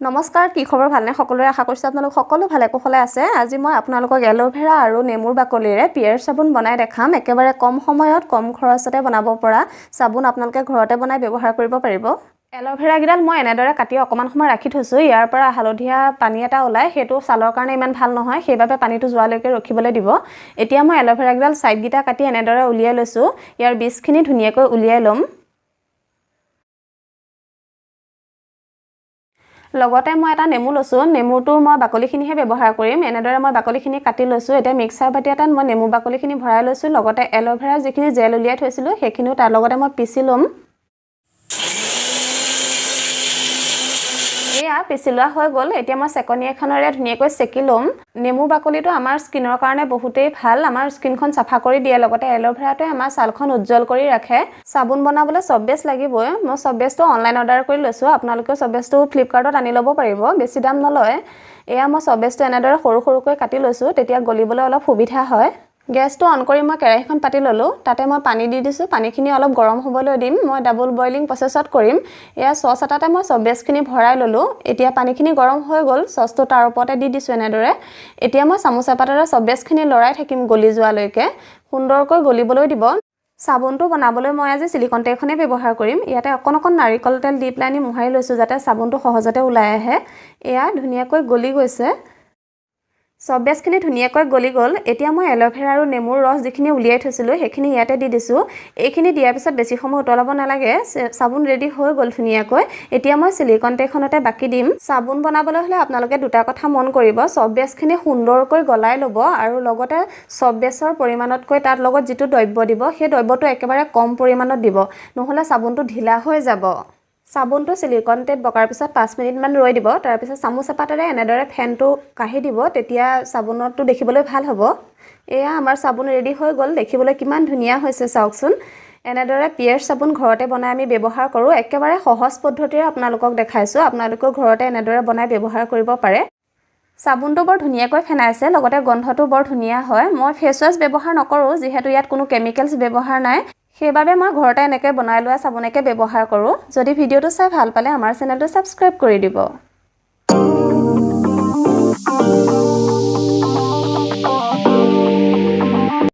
নমস্কাৰ, কি খবৰ? ভালনে? সকলোৰে আশা কৰিছোঁ আপোনালোক সকলো ভালে কুশলে আছে। আজি মই আপোনালোকক এল'ভেৰা আৰু নেমুৰ বাকলিৰে পিয়াৰ চাবোন বনাই দেখাম। একেবাৰে কম সময়ত কম খৰচতে বনাব পৰা চাবোন আপোনালোকে ঘৰতে বনাই ব্যৱহাৰ কৰিব পাৰিব। এল'ভেৰা গিডাল মই এনেদৰে কাটি অকমান সময় ৰাখি থৈছোঁ। ইয়াৰ পৰা হালধীয়া পানী এটা ওলাই, সেইটো ছালৰ কাৰণে ইমান ভাল নহয়, সেইবাবে পানীটো যোৱালৈকে ৰখিবলৈ দিব। এতিয়া মই এল'ভেৰা গিডাল সাইডগিটা কাটি এনেদৰে উলিয়াই লৈছোঁ। ইয়াৰ বীজখিনি ধুনীয়াকৈ উলিয়াই ল'ম। লগতে মই এটা নেমু লৈছোঁ। নেমুটো মই বাকলিখিনিহে ব্যৱহাৰ কৰিম। এনেদৰে মই বাকলিখিনি কাটি লৈছোঁ। এতিয়া মিক্সাৰ বাটি এটাত মই নেমু বাকলিখিনি ভৰাই লৈছোঁ। লগতে এল'ভেৰাৰ যিখিনি জেল উলিয়াই থৈছিলোঁ সেইখিনিও তাৰ লগতে মই পিচি ল'ম। এয়া পিচি লোৱা হৈ গ'ল। এতিয়া মই চেকনি এখনেৰে ধুনীয়াকৈ চেকি ল'ম। নেমু বাকলিটো আমাৰ স্কিনৰ কাৰণে বহুতেই ভাল। আমাৰ স্কিনখন চাফা কৰি দিয়ে। লগতে এল'ভেৰাটোৱে আমাৰ ছালখন উজ্জ্বল কৰি ৰাখে। চাবোন বনাবলৈ চব বেছ লাগিবই। মই চব বেছটো অনলাইন অৰ্ডাৰ কৰি লৈছোঁ। আপোনালোকেও চব বেছটো ফ্লিপকাৰ্টত আনি ল'ব পাৰিব, বেছি দাম নলয়। এয়া মই চব বেছটো এনেদৰে সৰু সৰুকৈ কাটি লৈছোঁ, তেতিয়া গলিবলৈ অলপ সুবিধা হয়। গেছটো অন কৰি মই কেৰাহীখন পাতি ল'লোঁ। তাতে মই পানী দি দিছোঁ। পানীখিনি অলপ গৰম হ'বলৈ দিম। মই ডাবল বইলিং প্ৰচেছত কৰিম। এয়া চচ এটাতে মই চব বেছখিনি ভৰাই ল'লোঁ। এতিয়া পানীখিনি গৰম হৈ গ'ল। চচটো তাৰ ওপৰতে দি দিছোঁ এনেদৰে। এতিয়া মই চামুচ এপাতেৰে চব বেছখিনি লৰাই থাকিম গলি যোৱালৈকে। সুন্দৰকৈ গলিবলৈ দিব। চাবোনটো বনাবলৈ মই আজি চিলিকন তেলখনে ব্যৱহাৰ কৰিম। ইয়াতে অকণ অকণ নাৰিকল তেল দি পেলাই মোহাৰি লৈছোঁ, যাতে চাবোনটো সহজতে ওলাই আহে। এয়া ধুনীয়াকৈ গলি গৈছে। চব বেছখিনি ধুনীয়াকৈ গলি গ'ল। এতিয়া মই এল'ভেৰা আৰু নেমুৰ ৰস যিখিনি উলিয়াই থৈছিলোঁ সেইখিনি ইয়াতে দি দিছোঁ। এইখিনি দিয়াৰ পিছত বেছি সময় উতলাব নালাগে। চাবোন ৰেডি হৈ গ'ল ধুনীয়াকৈ। এতিয়া মই চিলিকন তেলখনতে বাকি দিম। চাবোন বনাবলৈ হ'লে আপোনালোকে দুটা কথা মন কৰিব। চব বেছখিনি সুন্দৰকৈ গলাই ল'ব আৰু লগতে চব বেছৰ পৰিমাণতকৈ তাত লগত যিটো দ্ৰব্য দিব সেই দ্ৰব্যটো একেবাৰে কম পৰিমাণত দিব, নহ'লে চাবোনটো ঢিলা হৈ যাব। চাবোনটো চিলিকন তেল বকাৰ পিছত 5 মিনিটমান ৰৈ দিব। তাৰপিছত চামুচ এপাতেৰে এনেদৰে ফেনটো কাঢ়ি দিব, তেতিয়া চাবোনটো দেখিবলৈ ভাল হ'ব। এয়া আমাৰ চাবোন ৰেডি হৈ গ'ল। দেখিবলৈ কিমান ধুনীয়া হৈছে চাওকচোন। এনেদৰে পিয়াৰ চাবোন ঘৰতে বনাই আমি ব্যৱহাৰ কৰোঁ। একেবাৰে সহজ পদ্ধতিৰে আপোনালোকক দেখাইছোঁ। আপোনালোকেও ঘৰতে এনেদৰে বনাই ব্যৱহাৰ কৰিব পাৰে। চাবোনটো বৰ ধুনীয়াকৈ ফেনাইছে, লগতে গন্ধটো বৰ ধুনীয়া হয়। মই ফেচ ৱাছ ব্যৱহাৰ নকৰোঁ, যিহেতু ইয়াত কোনো কেমিকেলছ ব্যৱহাৰ নাই। সেইবাবে মই ঘৰতে এনেকৈ বনাই লোৱা চাবোনকে ব্যৱহাৰ কৰোঁ। যদি ভিডিঅ'টো চাই ভাল পালে আমাৰ চেনেলটো ছাবস্ক্ৰাইব কৰি দিব।